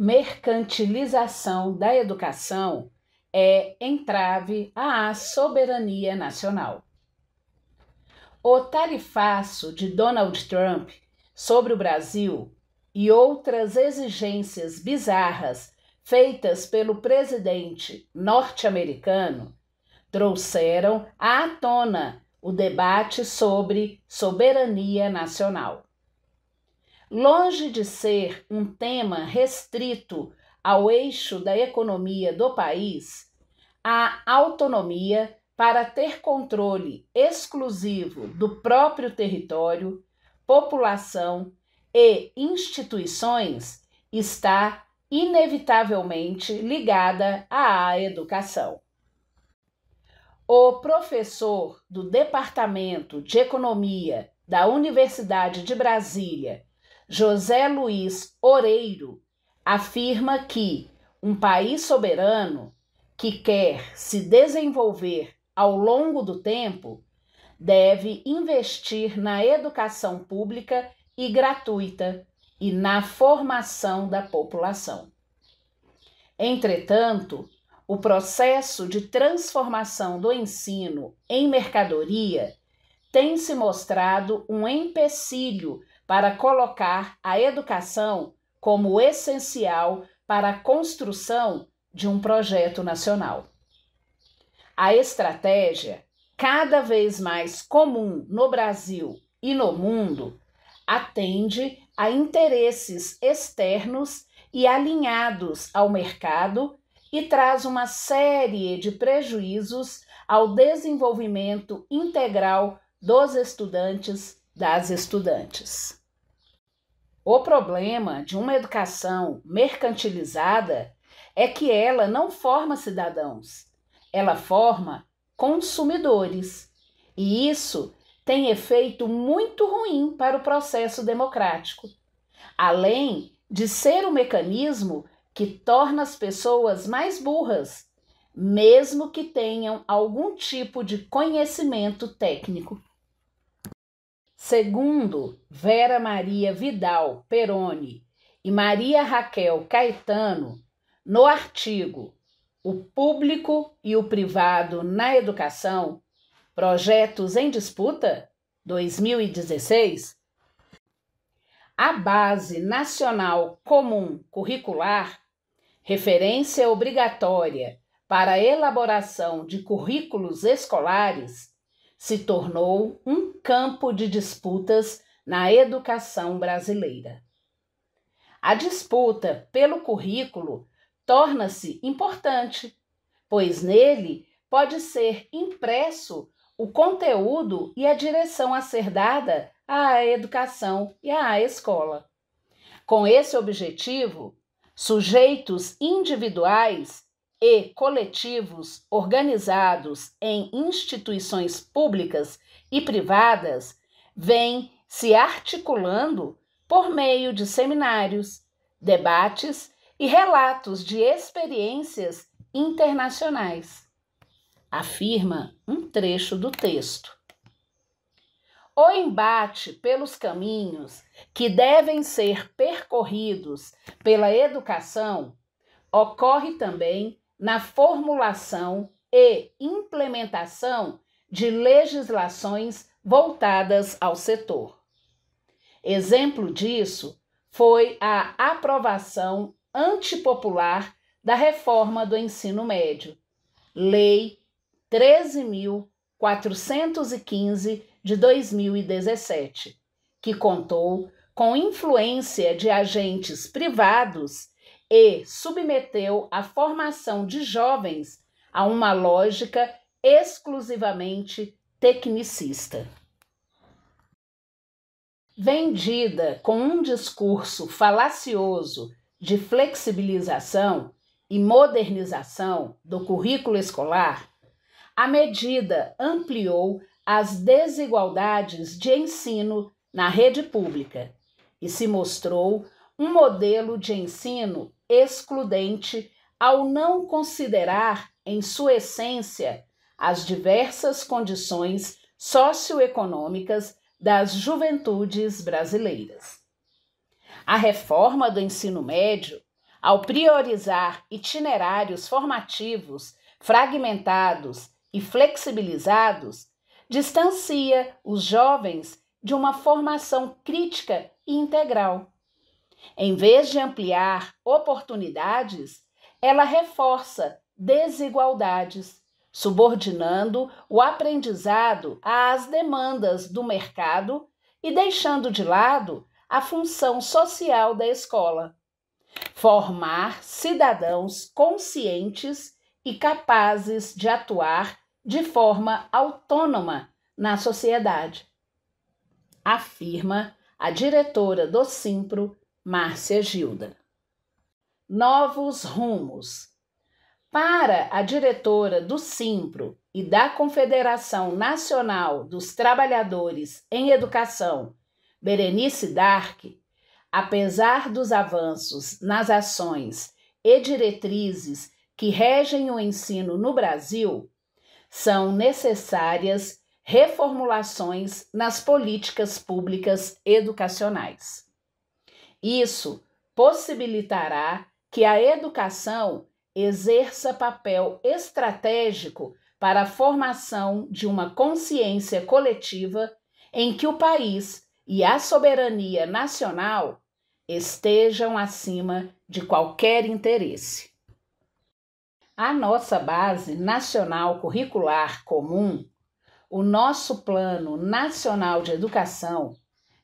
mercantilização da educação é entrave à soberania nacional. O tarifaço de Donald Trump sobre o Brasil e outras exigências bizarras feitas pelo presidente norte-americano trouxeram à tona o debate sobre soberania nacional. Longe de ser um tema restrito ao eixo da economia do país, a autonomia para ter controle exclusivo do próprio território, população e instituições está inevitavelmente ligada à educação. O professor do Departamento de Economia da Universidade de Brasília, José Luiz Oreiro, afirma que um país soberano que quer se desenvolver ao longo do tempo deve investir na educação pública e gratuita e na formação da população. Entretanto, o processo de transformação do ensino em mercadoria tem se mostrado um empecilho para colocar a educação como essencial para a construção de um projeto nacional. A estratégia, cada vez mais comum no Brasil e no mundo, atende a interesses externos e alinhados ao mercado e traz uma série de prejuízos ao desenvolvimento integral dos estudantes, das estudantes. O problema de uma educação mercantilizada é que ela não forma cidadãos, ela forma consumidores, e isso tem efeito muito ruim para o processo democrático, além de ser um mecanismo que torna as pessoas mais burras, mesmo que tenham algum tipo de conhecimento técnico. Segundo Vera Maria Vidal Peroni e Maria Raquel Caetano, no artigo O Público e o Privado na Educação, Projetos em Disputa, 2016, a Base Nacional Comum Curricular, referência obrigatória para a elaboração de currículos escolares, se tornou um campo de disputas na educação brasileira. A disputa pelo currículo torna-se importante, pois nele pode ser impresso o conteúdo e a direção a ser dada à educação e à escola. Com esse objetivo, sujeitos individuais e coletivos organizados em instituições públicas e privadas vêm se articulando por meio de seminários, debates e relatos de experiências internacionais, afirma um trecho do texto. O embate pelos caminhos que devem ser percorridos pela educação ocorre também na formulação e implementação de legislações voltadas ao setor. Exemplo disso foi a aprovação antipopular da reforma do ensino médio, Lei 13.415 de 2017, que contou com influência de agentes privados e submeteu a formação de jovens a uma lógica exclusivamente tecnicista. Vendida com um discurso falacioso de flexibilização e modernização do currículo escolar, a medida ampliou as desigualdades de ensino na rede pública e se mostrou um modelo de ensino excludente ao não considerar, em sua essência, as diversas condições socioeconômicas das juventudes brasileiras. A reforma do ensino médio ao priorizar itinerários formativos fragmentados e flexibilizados, distancia os jovens de uma formação crítica e integral. Em vez de ampliar oportunidades, ela reforça desigualdades, subordinando o aprendizado às demandas do mercado e deixando de lado a função social da escola: formar cidadãos conscientes e capazes de atuar de forma autônoma na sociedade, afirma a diretora do Simpro, Márcia Gilda. Novos rumos. Para a diretora do Simpro e da Confederação Nacional dos Trabalhadores em Educação, Berenice Dark, apesar dos avanços nas ações e diretrizes que regem o ensino no Brasil, são necessárias reformulações nas políticas públicas educacionais. Isso possibilitará que a educação exerça papel estratégico para a formação de uma consciência coletiva em que o país e a soberania nacional estejam acima de qualquer interesse. A nossa Base Nacional Curricular Comum, o nosso Plano Nacional de Educação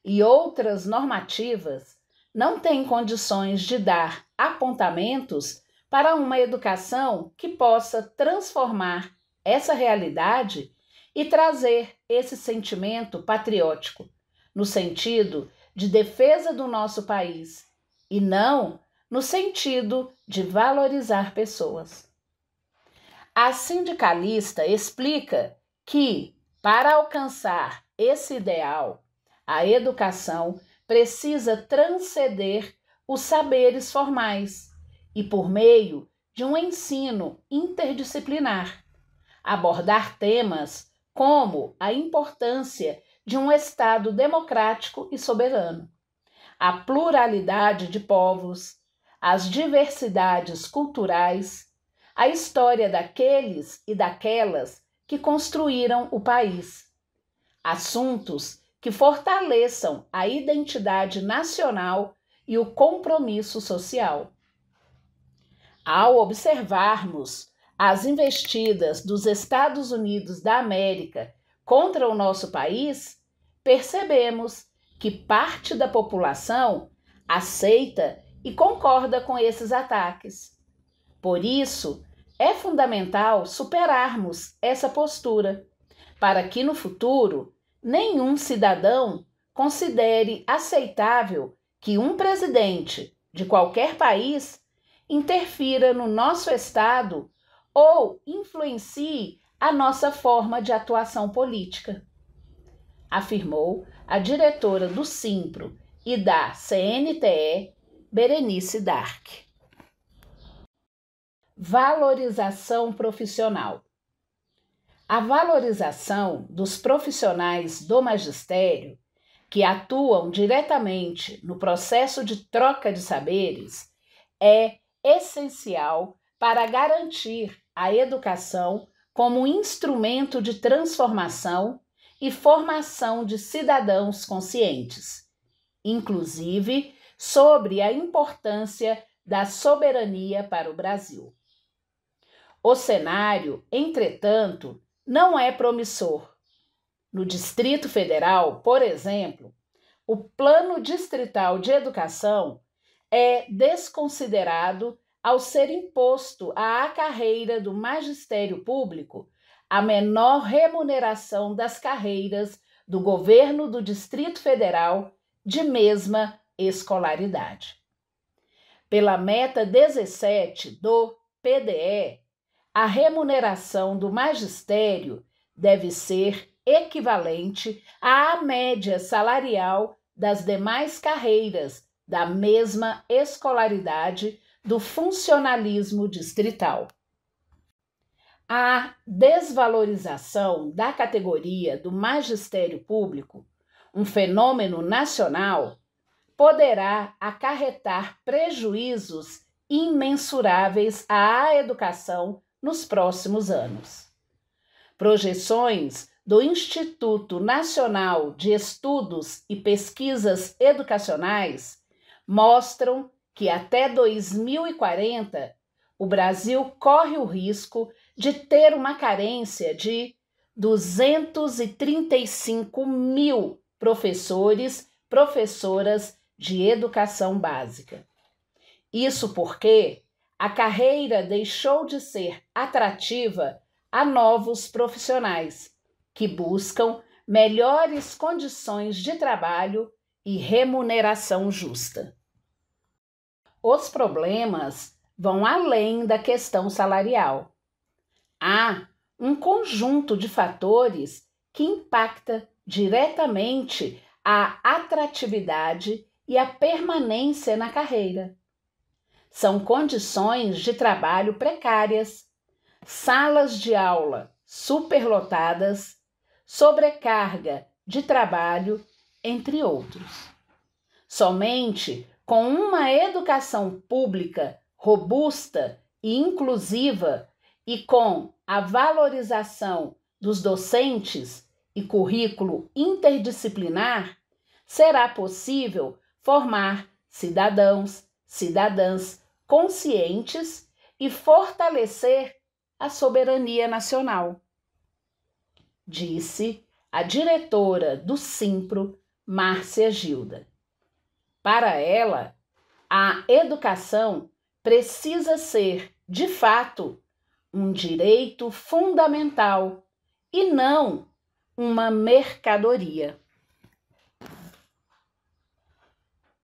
e outras normativas não têm condições de dar apontamentos para uma educação que possa transformar essa realidade e trazer esse sentimento patriótico, no sentido de defesa do nosso país, e não no sentido de valorizar pessoas. A sindicalista explica que, para alcançar esse ideal, a educação precisa transcender os saberes formais e, por meio de um ensino interdisciplinar, abordar temas como a importância de um Estado democrático e soberano, a pluralidade de povos, as diversidades culturais, a história daqueles e daquelas que construíram o país, assuntos que fortaleçam a identidade nacional e o compromisso social. Ao observarmos as investidas dos Estados Unidos da América contra o nosso país, percebemos que parte da população aceita e concorda com esses ataques. Por isso, é fundamental superarmos essa postura, para que no futuro nenhum cidadão considere aceitável que um presidente de qualquer país interfira no nosso Estado ou influencie a nossa forma de atuação política, afirmou a diretora do Simpro e da CNTE, Berenice Dark. Valorização profissional. A valorização dos profissionais do magistério que atuam diretamente no processo de troca de saberes é essencial para garantir a educação como instrumento de transformação e formação de cidadãos conscientes, inclusive sobre a importância da soberania para o Brasil. O cenário, entretanto, não é promissor. No Distrito Federal, por exemplo, o Plano Distrital de Educação é desconsiderado ao ser imposto à carreira do magistério público a menor remuneração das carreiras do governo do Distrito Federal de mesma escolaridade. Pela meta 17 do PDE, a remuneração do magistério deve ser equivalente à média salarial das demais carreiras da mesma escolaridade do funcionalismo distrital. A desvalorização da categoria do magistério público, um fenômeno nacional, poderá acarretar prejuízos imensuráveis à educação nos próximos anos. Projeções do Instituto Nacional de Estudos e Pesquisas Educacionais mostram que até 2040 o Brasil corre o risco de ter uma carência de 235 mil professores, professoras de educação básica. Isso porque a carreira deixou de ser atrativa a novos profissionais, que buscam melhores condições de trabalho e remuneração justa. Os problemas vão além da questão salarial. Há um conjunto de fatores que impacta diretamente a atratividade e a permanência na carreira. São condições de trabalho precárias, salas de aula superlotadas, sobrecarga de trabalho, entre outros. Somente com uma educação pública robusta e inclusiva e com a valorização dos docentes e currículo interdisciplinar, será possível formar cidadãos, cidadãs conscientes e fortalecer a soberania nacional, disse a diretora do Simpro, Márcia Gilda. Para ela, a educação precisa ser, de fato, um direito fundamental e não uma mercadoria.